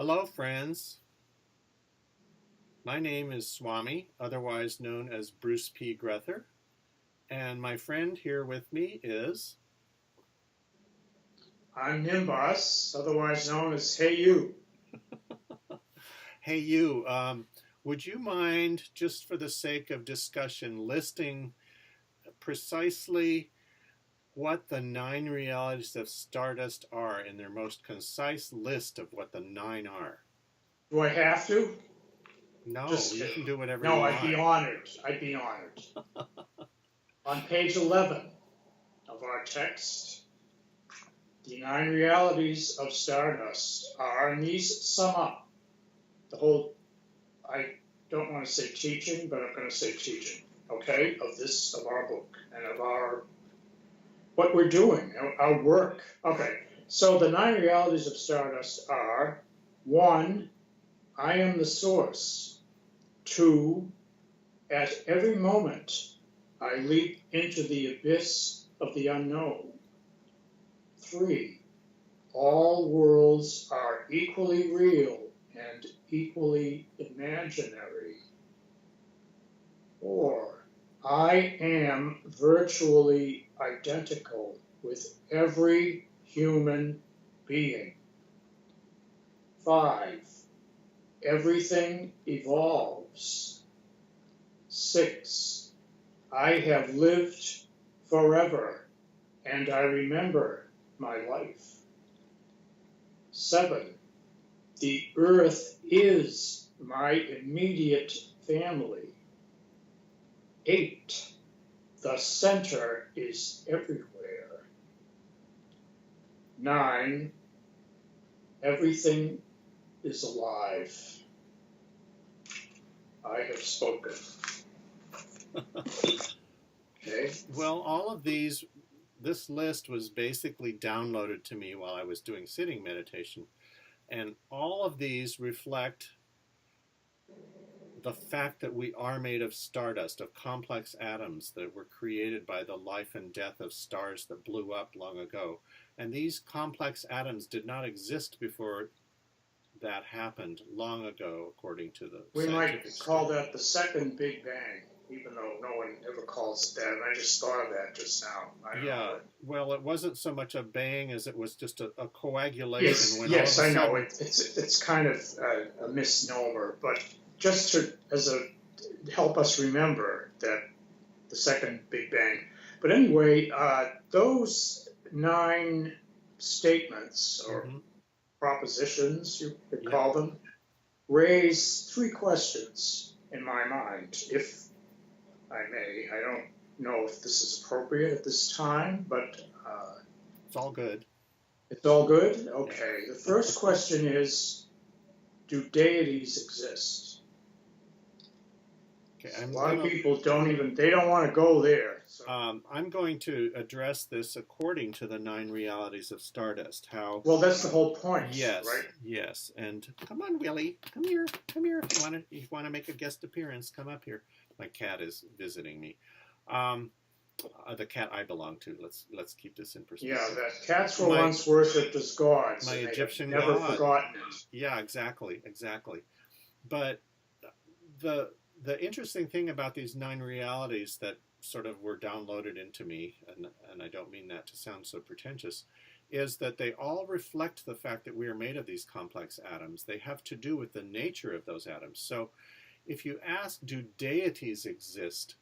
Hello, friends. My name is Swami, otherwise known as Bruce P. Grether, and my friend here with me is... I'm Nimbas, otherwise known as Hey You. Hey, you. Would you mind, just for the sake of discussion, listing precisely what the 9 realities of Stardust are in their most concise list of what the 9 are? Do I have to? No, Just you kidding. can do whatever No, you I'd be want. honored. I'd be honored. On page 11 of our text, the 9 realities of Stardust are, and these sum up the whole, I don't want to say teaching, but I'm going to say teaching, okay, of our book and of what we're doing, our work. Okay, so the 9 realities of Stardust are: 1, I am the source. 2, at every moment I leap into the abyss of the unknown. 3, all worlds are equally real and equally imaginary. 4, I am virtually identical with every human being. 5, everything evolves. 6, I have lived forever and I remember my life. 7, the earth is my immediate family. 8, the center is everywhere. 9, everything is alive. I have spoken. Okay. Well, all of this list was basically downloaded to me while I was doing sitting meditation. And all of these reflect the fact that we are made of stardust, of complex atoms that were created by the life and death of stars that blew up long ago. And these complex atoms did not exist before that happened long ago, according to the We scientific might call story. that the second Big Bang, even though no one ever calls it that. And I just thought of that just now. I don't know. Well, it wasn't so much a bang as it was just a coagulation. Yes, When yes, all of I a know. sudden, It's kind of a misnomer, but just to help us remember that the second Big Bang. But anyway, those 9 statements or propositions, you could call them, raise 3 questions in my mind, if I may. I don't know if this is appropriate at this time, but it's all good. It's all good? Okay. The first question is, do deities exist? Okay, A lot of people don't want to go there. So. I'm going to address this according to the 9 realities of Stardust. Well, that's the whole point, yes, right? Yes, and come on, Willie, come here. If you want to make a guest appearance, come up here. My cat is visiting me. The cat I belong to. Let's keep this in perspective. Yeah, that cats were once worshipped as gods. My Egyptian never god. Forgotten it. Yeah, exactly. But the interesting thing about these 9 realities that sort of were downloaded into me, and I don't mean that to sound so pretentious, is that they all reflect the fact that we are made of these complex atoms. They have to do with the nature of those atoms. So if you ask, do deities exist?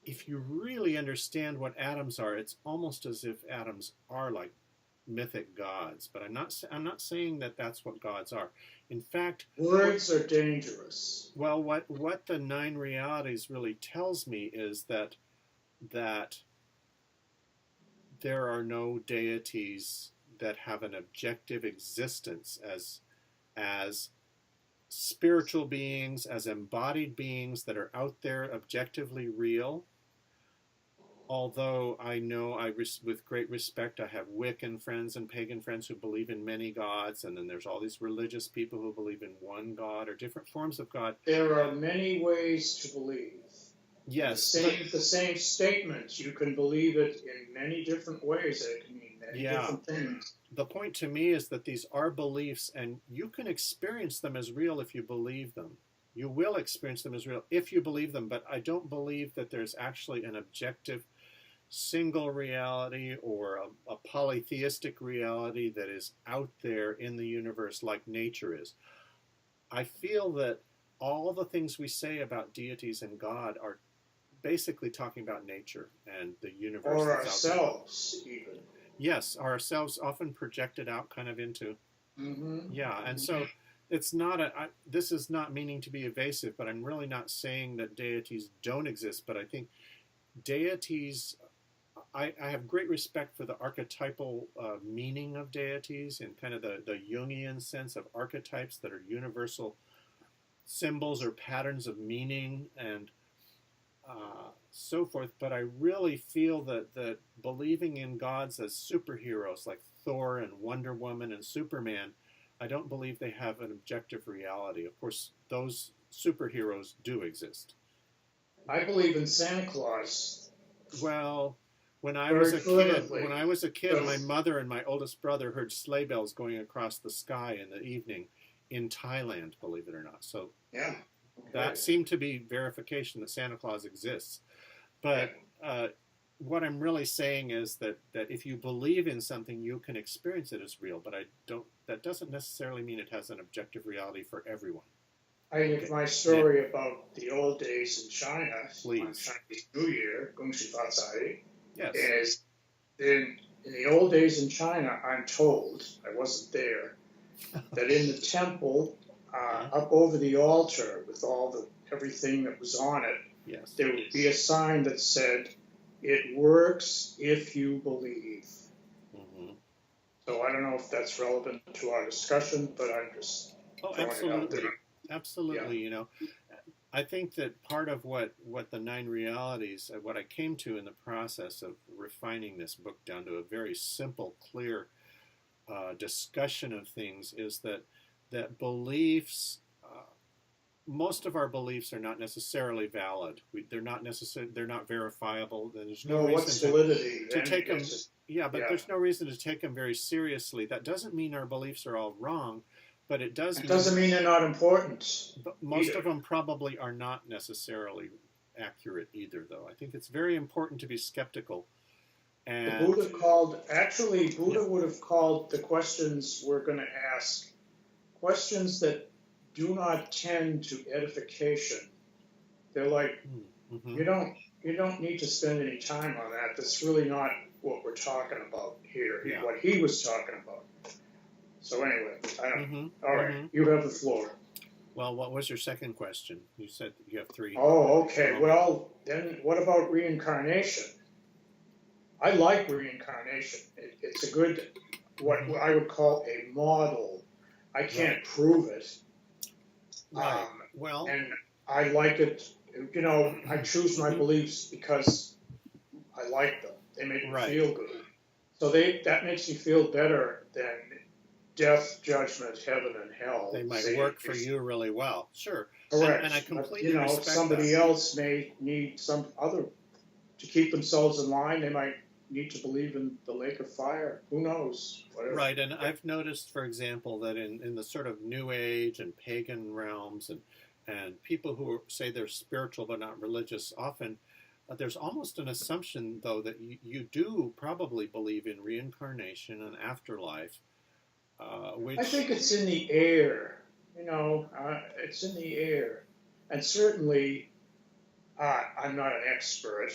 If you really understand what atoms are, it's almost as if atoms are like mythic gods. But I'm not saying that that's what gods are. In fact, words are dangerous. Well, what the 9 realities really tells me is that there are no deities that have an objective existence as spiritual beings, as embodied beings that are out there objectively real. Although I know with great respect, I have Wiccan friends and pagan friends who believe in many gods, and then there's all these religious people who believe in one God or different forms of God. There are many ways to believe. Yes. The same statement, you can believe it in many different ways, and it can mean many Yeah. different things. The point to me is that these are beliefs, and you can experience them as real if you believe them. You will experience them as real if you believe them, but I don't believe that there's actually an objective single reality or a polytheistic reality that is out there in the universe like nature is. I feel that all the things we say about deities and God are basically talking about nature and the universe Or that's out there. ourselves, even. Yes, ourselves often projected out kind of into, Mm-hmm. yeah, and so it's not this is not meaning to be evasive, but I'm really not saying that deities don't exist, but I think deities, I have great respect for the archetypal meaning of deities and kind of the Jungian sense of archetypes that are universal symbols or patterns of meaning and so forth. But I really feel that believing in gods as superheroes like Thor and Wonder Woman and Superman, I don't believe they have an objective reality. Of course, those superheroes do exist. I believe in Santa Claus. Well, when I Very was a kid, flippantly. my mother and my oldest brother heard sleigh bells going across the sky in the evening in Thailand, believe it or not. So Yeah. that seemed to be verification that Santa Claus exists. But what I'm really saying is that if you believe in something, you can experience it as real. But that doesn't necessarily mean it has an objective reality for everyone. I give my story about the old days in China. Please. On Chinese New Year, Gong Xi Fa Cai. Yes. Is in the old days in China, I'm told, I wasn't there, that in the temple, up over the altar with everything that was on it, yes, there would be a sign that said, "It works if you believe." Mm-hmm. So I don't know if that's relevant to our discussion, but I'm just absolutely. Absolutely, you know, I think that part of what the nine realities, what I came to in the process of refining this book down to a very simple, clear discussion of things is that beliefs, most of our beliefs are not necessarily valid. They're not verifiable. There's no reason to take them. Yeah, but there's no reason to take them very seriously. That doesn't mean our beliefs are all wrong. But it doesn't mean they're not important. But most of them probably are not necessarily accurate either, though. I think it's very important to be skeptical. And the Buddha would have called the questions we're going to ask questions that do not tend to edification. They're like, you don't need to spend any time on that. That's really not what we're talking about here. Yeah. What he was talking about. So anyway, all right, you have the floor. Well, what was your second question? You said you have three. Oh, okay. Well, then what about reincarnation? I like reincarnation. It's a good, what I would call a model. I can't prove it. Right. And I like it. You know, I choose my beliefs because I like them. They make me feel good. So that makes me feel better than death, judgment, heaven, and hell. They might work for you really well. Sure. Correct. And I completely respect somebody else may need some other, to keep themselves in line, they might need to believe in the lake of fire. Who knows? Whatever. Right. And I've noticed, for example, that in the sort of New Age and pagan realms and people who say they're spiritual but not religious, often there's almost an assumption, though, that you do probably believe in reincarnation and afterlife. I think it's in the air, it's in the air. And certainly, I'm not an expert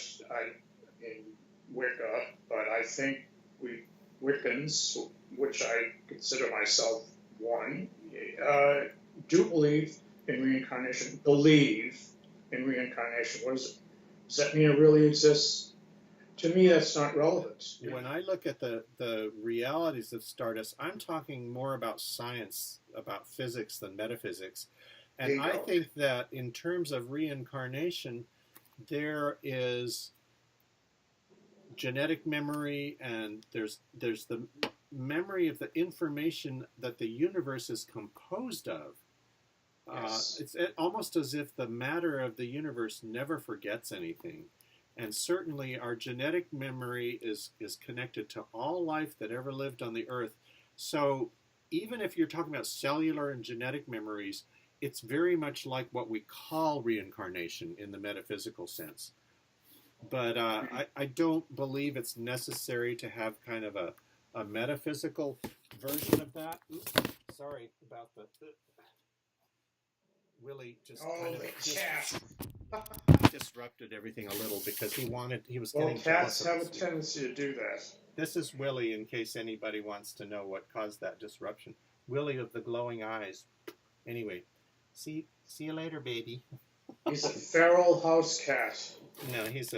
in Wicca, but I think we Wiccans, which I consider myself one, do believe in reincarnation, What is it? Does that mean it really exists? To me, that's not relevant. When I look at the realities of Stardust, I'm talking more about science, about physics than metaphysics. And I think that in terms of reincarnation, there is genetic memory and there's the memory of the information that the universe is composed of. It's almost as if the matter of the universe never forgets anything. And certainly our genetic memory is connected to all life that ever lived on the earth. So even if you're talking about cellular and genetic memories, it's very much like what we call reincarnation in the metaphysical sense. But I don't believe it's necessary to have kind of a metaphysical version of that. Oops, sorry about the Willie just kind of disrupted everything a little because he was getting cats jealous have a of this. tendency to do that. This is Willie, in case anybody wants to know what caused that disruption. Willie of the glowing eyes. Anyway, see you later, baby. He's a feral house cat. No, he's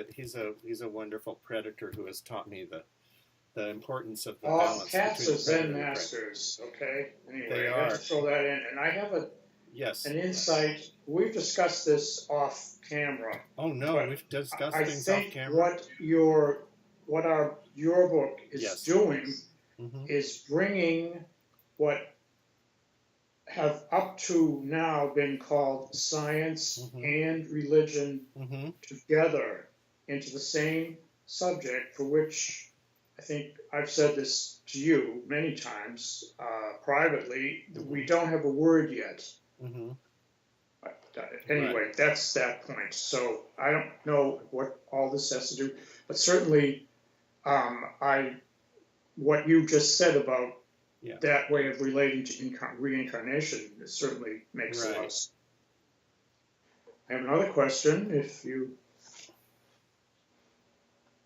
a wonderful predator who has taught me the importance of the balance. Cats are between Zen masters, okay? Anyway, They I have are. to throw that in. And I have an insight. We've discussed this off camera. Oh no, we've discussed things off camera. I think what your book is doing is bringing what have up to now been called science and religion together into the same subject, for which I think I've said this to you many times privately. We don't have a word yet. But anyway, that's that point. So I don't know what all this has to do, but certainly what you just said about that way of relating to reincarnation, it certainly makes sense. I have another question, if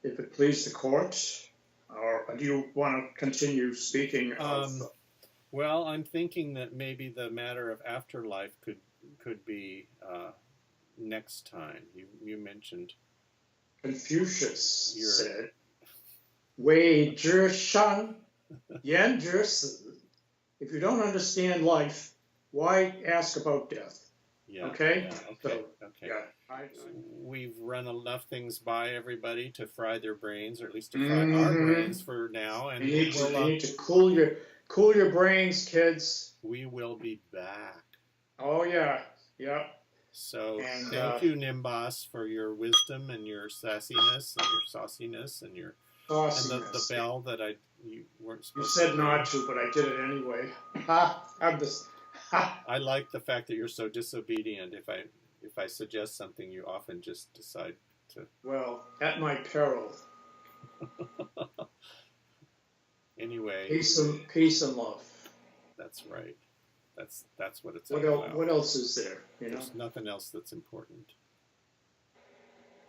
it please the court, or do you want to continue speaking of... Well, I'm thinking that maybe the matter of afterlife could be next time. You mentioned... Confucius said, Wei zhi shan, yan zhi si. If you don't understand life, why ask about death? Yeah. Okay? Yeah, okay. We've run enough things by everybody to fry their brains, or at least to fry our brains for now. And you need to cool your brains, kids. We will be back. Oh, yeah. Yep. So thank you, Nimbas, for your wisdom and your sassiness and your sauciness and your and the bell that you weren't supposed to. You said not to, but I did it anyway. I like the fact that you're so disobedient. If I suggest something, you often just decide to. Well, at my peril. Anyway. Peace and love. That's right. That's what it's about. What else is there? There's nothing else that's important.